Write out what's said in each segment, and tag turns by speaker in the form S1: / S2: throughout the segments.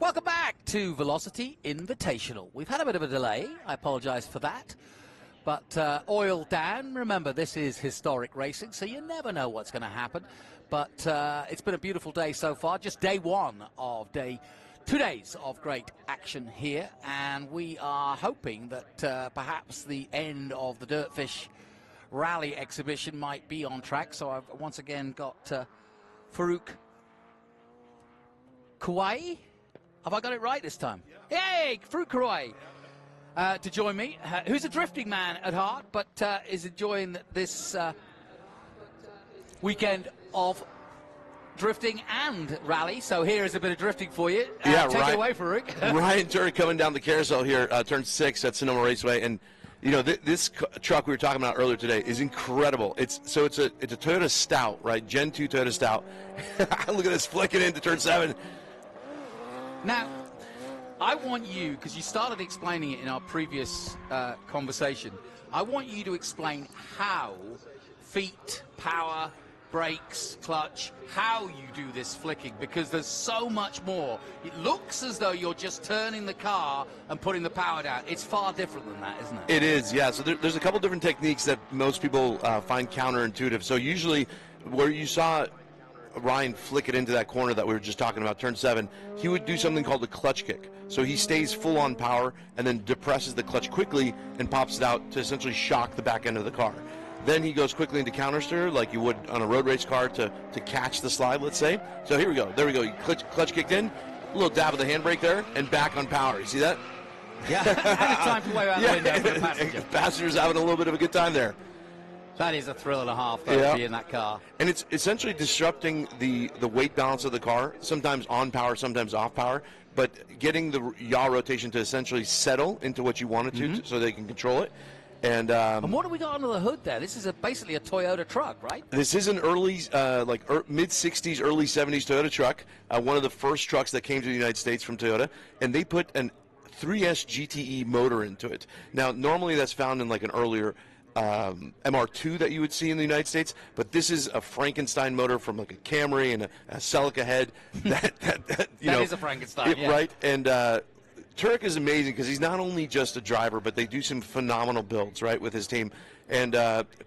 S1: Welcome back to Velocity Invitational. We've had a bit of a delay. I apologize for that. But oil down. Remember, this is historic racing, so you never know what's going to happen. But it's been a beautiful day so far. Just day one of 2 days of great action here. And we are hoping that perhaps the end of the DirtFish rally exhibition might be on track. So I've once again got Farouk Kouai. Have I got it right this time? Yeah. Hey, Farouk Kouai to join me, who's a drifting man at heart, but is enjoying this weekend of drifting and rally. So here is a bit of drifting for you. Take it away, Farouk.
S2: Ryan Turk coming down the carousel here, turn 6 at Sonoma Raceway, and you know this truck we were talking about earlier today is incredible. It's a Toyota Stout, right? Gen 2 Toyota Stout. Look at this flicking into turn 7.
S1: Now, I want you, because you started explaining it in our previous conversation, I want you to explain how feet, power, brakes, clutch, how you do this flicking, because there's so much more. It looks as though you're just turning the car and putting the power down. It's far different than that, isn't it?
S2: It is, yeah. So there's a couple different techniques that most people find counterintuitive. So usually where you saw Ryan flick it into that corner that we were just talking about, turn 7, he would do something called a clutch kick. So he stays full on power and then depresses the clutch quickly and pops it out to essentially shock the back end of the car. Then he goes quickly into countersteer like you would on a road race car to catch the slide, let's say. So here we go. There we go. He clutch kicked in, a little dab of the handbrake there, and back on power. You see that?
S1: Yeah. And it's time to wave out the window for the passenger.
S2: Passenger's having a little bit of a good time there.
S1: That is a thrill and a half, though, to be in that car.
S2: And it's essentially disrupting the weight balance of the car, sometimes on power, sometimes off power, but getting the yaw rotation to essentially settle into what you want it to so they can control it. And
S1: what do we got under the hood there? This is basically a Toyota truck, right?
S2: This is an early, mid-'60s, early '70s Toyota truck, one of the first trucks that came to the United States from Toyota, and they put an 3S GTE motor into it. Now, normally that's found in like an earlier MR2 that you would see in the United States, but this is a Frankenstein motor from like a Camry and a Celica head. That
S1: is a Frankenstein, yeah.
S2: Right? And Turk is amazing because he's not only just a driver, but they do some phenomenal builds, right, with his team. And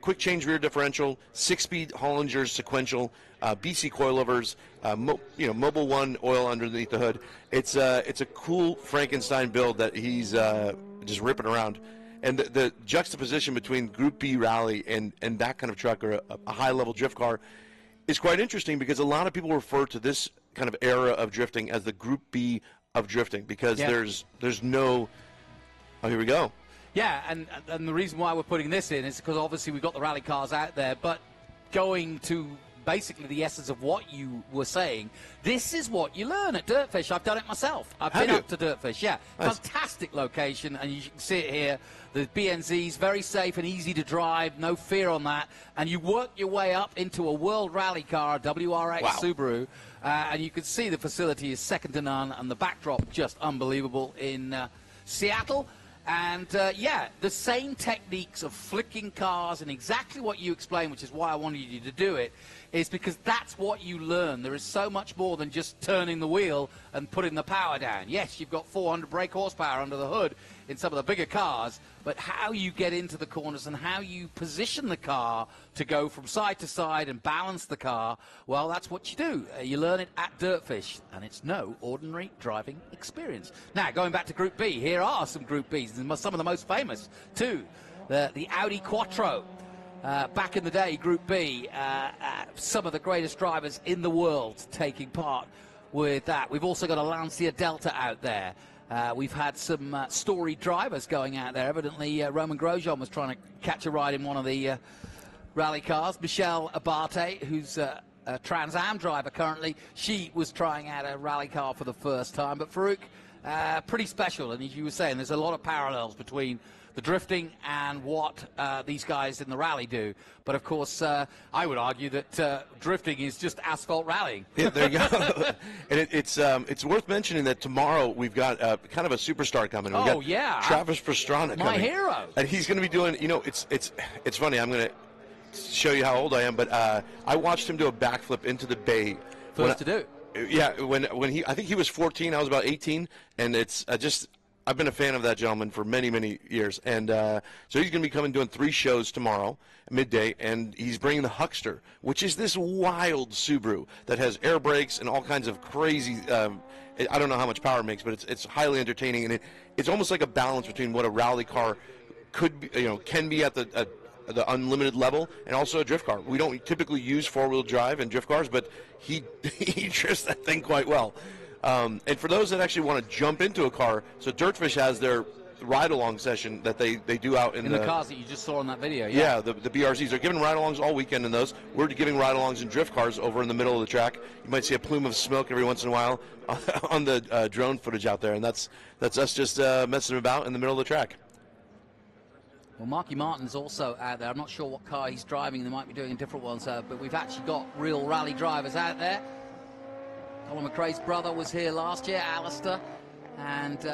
S2: quick change rear differential, 6-speed Hollinger sequential, BC coilovers, Mobil 1 oil underneath the hood. It's a cool Frankenstein build that he's just ripping around. And the juxtaposition between Group B rally and that kind of truck or a high-level drift car is quite interesting because a lot of people refer to this kind of era of drifting as the Group B of drifting because there's no – oh, here we go.
S1: Yeah, and the reason why we're putting this in is because obviously we've got the rally cars out there, but going to basically the essence of what you were saying, this is what you learn at DirtFish. I've done it myself. I've been up to DirtFish, yeah. Nice. Fantastic location, and you can see it here. The BNZ's very safe and easy to drive, no fear on that. And you work your way up into a world rally car, a WRX Subaru, and you can see the facility is second to none, and the backdrop just unbelievable in Seattle. And, the same techniques of flicking cars and exactly what you explained, which is why I wanted you to do it, is because that's what you learn. There is so much more than just turning the wheel and putting the power down. Yes, you've got 400 brake horsepower under the hood in some of the bigger cars, but how you get into the corners and how you position the car to go from side to side and balance the car, well, that's what you do. You learn it at DirtFish, and it's no ordinary driving experience. Now, going back to Group B, here are some Group Bs, and some of the most famous, too. The Audi Quattro. Back in the day, Group B, some of the greatest drivers in the world taking part with that. We've also got a Lancia Delta out there. We've had some storied drivers going out there. Evidently, Roman Grosjean was trying to catch a ride in one of the rally cars. Michelle Abate, who's a Trans Am driver currently, she was trying out a rally car for the first time. But Farouk, pretty special. And as you were saying, there's a lot of parallels between the drifting and what these guys in the rally do. But, of course, I would argue that drifting is just asphalt rallying.
S2: Yeah, there you go. And it's worth mentioning that tomorrow we've got kind of a superstar coming. We've got Travis Pastrana coming.
S1: My hero.
S2: And he's going to be doing, it's funny. I'm going to show you how old I am, but I watched him do a backflip into the bay.
S1: First to do.
S2: Yeah, I think he was 14, I was about 18, and it's I've been a fan of that gentleman for many, many years. And so he's going to be coming doing 3 shows tomorrow, midday, and he's bringing the Huckster, which is this wild Subaru that has air brakes and all kinds of crazy, I don't know how much power it makes, but it's highly entertaining, and it's almost like a balance between what a rally car could be, can be at the unlimited level, and also a drift car. We don't typically use 4-wheel drive in drift cars, but he drifts that thing quite well. And for those that actually want to jump into a car, so DirtFish has their ride-along session that they do out in
S1: the cars that you just saw in that video.
S2: Yeah, the BRZs. They're giving ride-alongs all weekend in those. We're giving ride-alongs in drift cars over in the middle of the track. You might see a plume of smoke every once in a while on the drone footage out there, and that's us just messing about in the middle of the track.
S1: Well, Marky Martin's also out there. I'm not sure what car he's driving. They might be doing different ones, but we've actually got real rally drivers out there. Colin McRae's brother was here last year, Alistair, and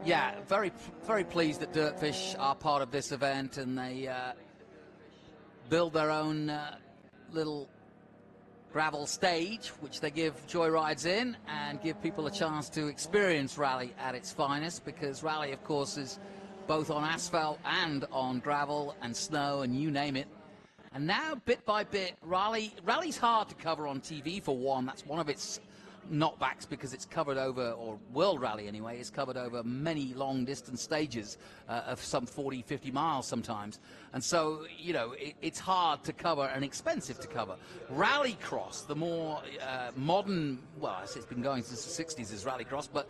S1: yeah, very, very pleased that DirtFish are part of this event, and they build their own little gravel stage, which they give joyrides in and give people a chance to experience rally at its finest, because rally, of course, is both on asphalt and on gravel and snow and you name it. And now, bit by bit, rally's hard to cover on TV, for one. That's one of its knockbacks, because it's covered over, or World Rally anyway, is covered over many long distance stages of some 40, 50 miles sometimes. And so, it's hard to cover and expensive to cover. Rallycross, the more modern, well, it's been going since the 60s as Rallycross, but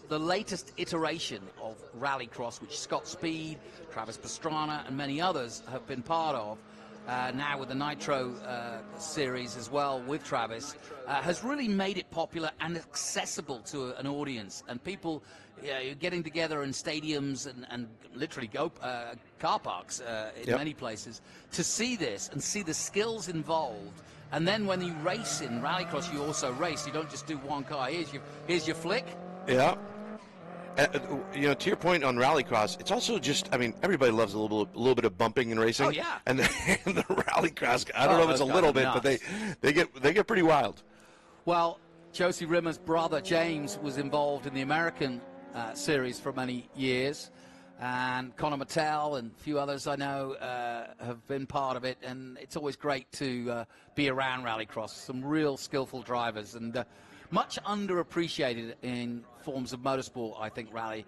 S1: the latest iteration of Rallycross, which Scott Speed, Travis Pastrana and many others have been part of, now with the Nitro series as well with Travis, has really made it popular and accessible to an audience. And people getting together in stadiums and literally car parks in many places to see this and see the skills involved. And then when you race in Rallycross, you also race. You don't just do one car. Here's your flick.
S2: Yeah. To your point on Rallycross, it's also just, everybody loves a little bit of bumping and racing.
S1: Oh, yeah.
S2: And the Rallycross, I don't know if it's a little bit, but they get pretty wild.
S1: Well, Josie Rimmer's brother, James, was involved in the American series for many years. And Connor Mattel and a few others I know have been part of it. And it's always great to be around Rallycross. Some real skillful drivers. And much underappreciated in forms of motorsport, I think. Rally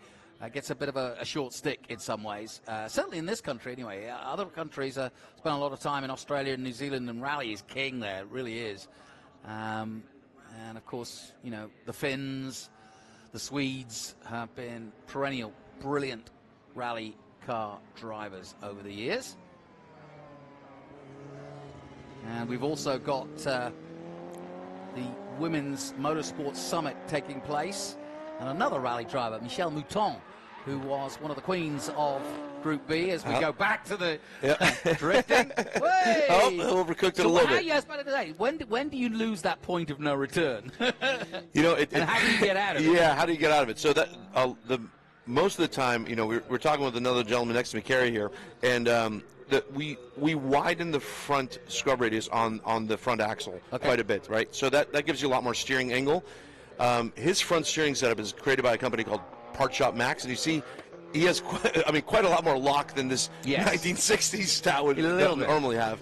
S1: gets a bit of a short stick in some ways, certainly in this country anyway. Other countries spend a lot of time in Australia and New Zealand, and rally is king there, it really is. And of course, the Finns, the Swedes have been perennial brilliant rally car drivers over the years. And we've also got the Women's Motorsports Summit taking place, and another rally driver, Michelle Mouton, who was one of the queens of Group B, as we go back to the drifting.
S2: Overcooked it a little bit.
S1: Yes, but today, when do you lose that point of no return? And how do you get out of it?
S2: Yeah, how do you get out of it? So that most of the time, we're talking with another gentleman next to me, Kerry here, and we widen the front scrub radius on the front axle quite a bit, right? So that gives you a lot more steering angle. His front steering setup is created by a company called Part Shop Max, and you see he has quite a lot more lock than this 1960s style would normally have.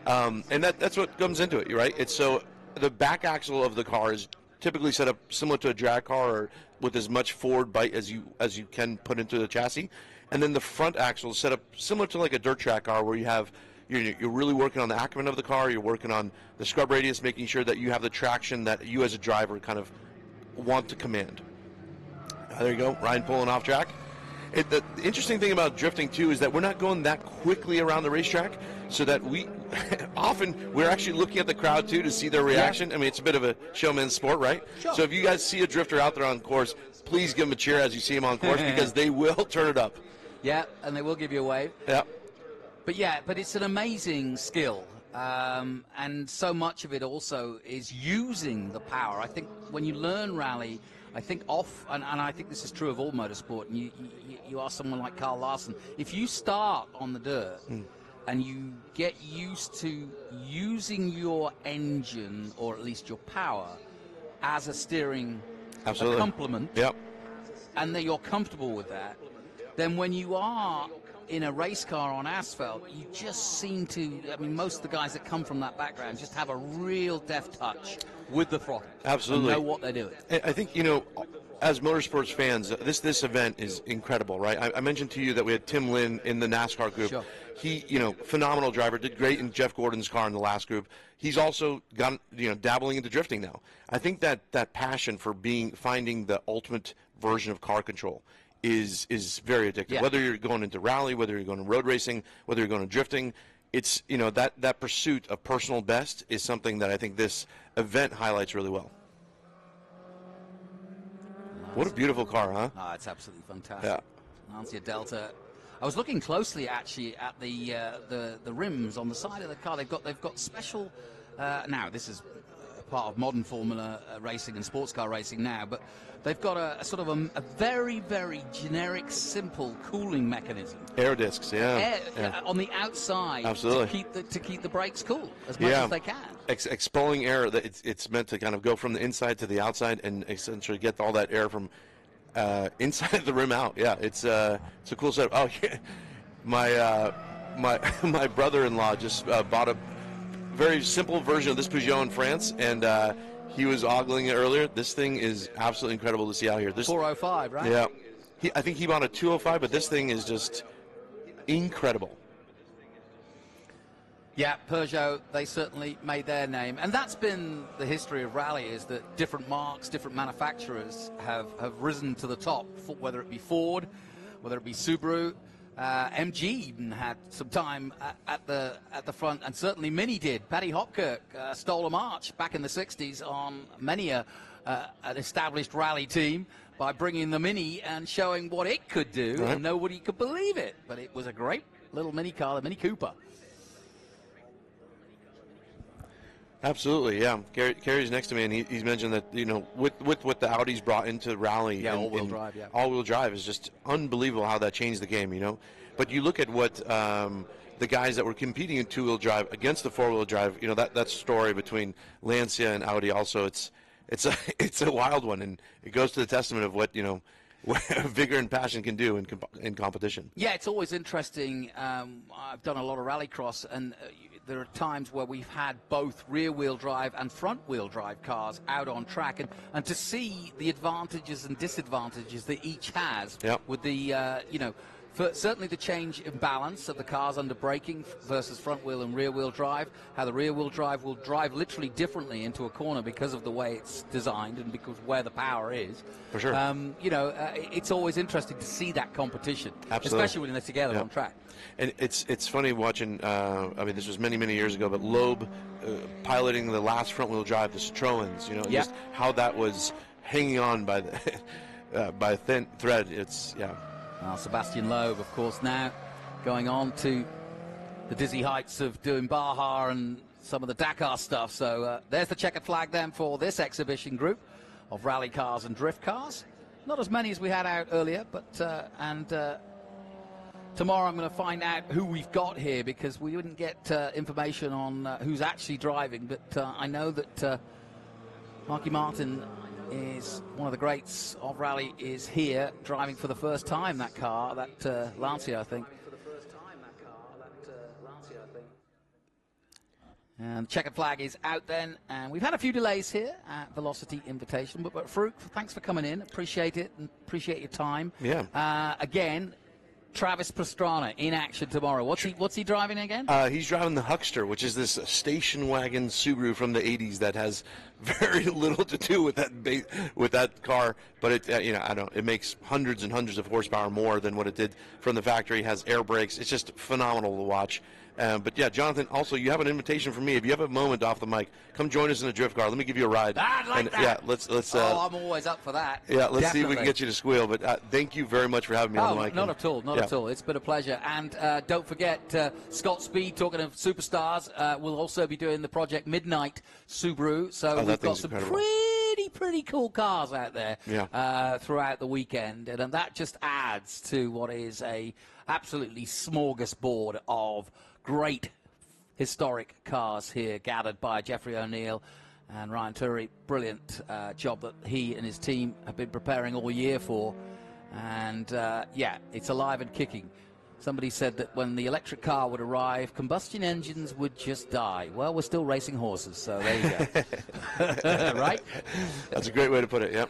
S2: And that's what comes into it, right? It's so the back axle of the car is typically set up similar to a drag car, or with as much forward bite as you can put into the chassis. And then the front axle is set up similar to like a dirt track car, where you're really working on the acumen of the car, you're working on the scrub radius, making sure that you have the traction that you as a driver kind of want to command. There you go, Ryan pulling off track. The interesting thing about drifting too is that we're not going that quickly around the racetrack, so that we're actually looking at the crowd too to see their reaction. Yeah. It's a bit of a showman's sport, right? Sure. So if you guys see a drifter out there on course, please give them a cheer as you see them on course, because they will turn it up.
S1: Yeah, and they will give you a wave.
S2: Yeah.
S1: But it's an amazing skill. And so much of it also is using the power. I think when you learn rally, I think and I think this is true of all motorsport, and you ask someone like Carl Larson, if you start on the dirt, and you get used to using your engine, or at least your power, as a steering complement,
S2: yep.
S1: and then you're comfortable with that, then when you are in a race car on asphalt, you just seem to, I mean, most of the guys that come from that background just have a real deft touch with the throttle.
S2: Absolutely.
S1: And know what they're doing.
S2: I think, you know, as motorsports fans, this event is incredible, right? I mentioned to you that we had Tim Lynn in the NASCAR group.
S1: Sure.
S2: He, you know, phenomenal driver, did great in Jeff Gordon's car in the last group. He's also got, you know, dabbling into drifting now. I think that passion for finding the ultimate version of car control is very addictive.
S1: Yeah.
S2: Whether you're going into rally, whether you're going to road racing, whether you're going to drifting, it's, you know, that pursuit of personal best is something that I think this event highlights really well. What a beautiful car, huh?
S1: Oh, it's absolutely fantastic.
S2: Yeah.
S1: Lancia Delta. I was looking closely actually at the rims on the side of the car. They've got special. Now this is part of modern Formula racing and sports car racing now, but they've got a sort of a very, very generic, simple cooling mechanism.
S2: Air discs, yeah.
S1: On the outside.
S2: Absolutely.
S1: To keep the brakes cool as much as they can.
S2: Expelling air, it's meant to kind of go from the inside to the outside and essentially get all that air from inside the rim out. Yeah, it's a cool setup. Oh, yeah. My brother-in-law just bought a very simple version of this Peugeot in France, and he was ogling it earlier. This thing is absolutely incredible to see out here. This
S1: 405, right?
S2: Yeah. I think he bought a 205, but this thing is just incredible.
S1: Yeah, Peugeot, they certainly made their name. And that's been the history of rally, is that different marques, different manufacturers have risen to the top, whether it be Ford, whether it be Subaru. MG even had some time at the front, and certainly Mini did. Paddy Hopkirk stole a march back in the 60s on many an established rally team by bringing the Mini and showing what it could do,
S2: right.
S1: And nobody could believe it. But it was a great little mini car, the Mini Cooper.
S2: Absolutely, yeah. Gary's next to me, and he's mentioned that, you know, with what the Audi's brought into rally,
S1: yeah, all-wheel drive, yeah.
S2: All-wheel drive is just unbelievable how that changed the game, you know. But you look at what the guys that were competing in two-wheel drive against the four-wheel drive, you know, that story between Lancia and Audi also, it's a wild one, and it goes to the testament of what, you know, what vigor and passion can do in competition.
S1: Yeah, it's always interesting. I've done a lot of rallycross, and there are times where we've had both rear-wheel drive and front-wheel drive cars out on track, and to see the advantages and disadvantages that each has,
S2: yep.
S1: With the, you know, certainly the change in balance of the cars under braking versus front-wheel and rear-wheel drive, how the rear-wheel drive will drive literally differently into a corner because of the way it's designed and because where the power is.
S2: For sure.
S1: You know, it's always interesting to see that competition,
S2: absolutely.
S1: Especially when they're together on track.
S2: And it's funny watching, I mean, this was many, many years ago, but Loeb piloting the last front-wheel drive, the Citroëns, you know, just how that was hanging on by the by a thin thread. It's, yeah.
S1: Well, Sebastian Loeb, of course, now going on to the dizzy heights of doing Baja and some of the Dakar stuff. So there's the checkered flag then for this exhibition group of rally cars and drift cars. Not as many as we had out earlier, but tomorrow I'm going to find out who we've got here, because we didn't get information on who's actually driving. But I know that Marky Martin is one of the greats of rally, is here driving for the first time that car, that Lancia, I think. And the checkered flag is out then, and we've had a few delays here at Velocity Invitational, but Farouk, thanks for coming in. Appreciate it, and appreciate your time.
S2: Yeah.
S1: Again, Travis Pastrana in action tomorrow. What's he driving again?
S2: He's driving the Huckster, which is this station wagon Subaru from the 80s that has very little to do with that car. But it, you know, I don't. It makes hundreds and hundreds of horsepower more than what it did from the factory. Has air brakes. It's just phenomenal to watch. But yeah, Jonathan, also you have an invitation for me. If you have a moment off the mic, come join us in a drift car. Let me give you a ride.
S1: I'd like that.
S2: Yeah, let's.
S1: I'm always up for that.
S2: Yeah, let's
S1: Definitely.
S2: see if we can get you to squeal. But thank you very much for having me on the mic.
S1: Not at all. Not at all. It's been a pleasure. And don't forget, Scott Speed, talking of superstars, will also be doing the Project Midnight Subaru. So we've got some
S2: incredible.
S1: pretty cool cars out there throughout the weekend, and that just adds to what is a absolutely smorgasbord of great historic cars here gathered by Jeffrey O'Neill and Ryan Turry. Brilliant job that he and his team have been preparing all year for. And yeah, it's alive and kicking. Somebody said that when the electric car would arrive, combustion engines would just die. Well, we're still racing horses, so there you go. Right?
S2: That's a great way to put it, yep.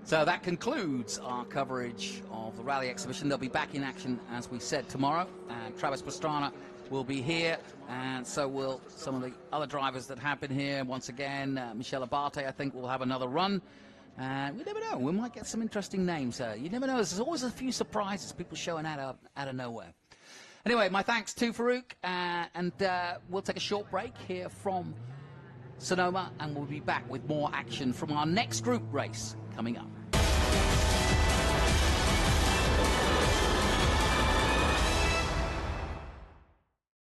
S1: So that concludes our coverage of the rally exhibition. They'll be back in action, as we said, tomorrow. And Travis Pastrana will be here, and so will some of the other drivers that have been here. Once again, Michel Abate, I think, will have another run. And we never know. We might get some interesting names. You never know. There's always a few surprises, people showing out of nowhere. Anyway, my thanks to Farouk, and we'll take a short break here from Sonoma, and we'll be back with more action from our next group race coming up.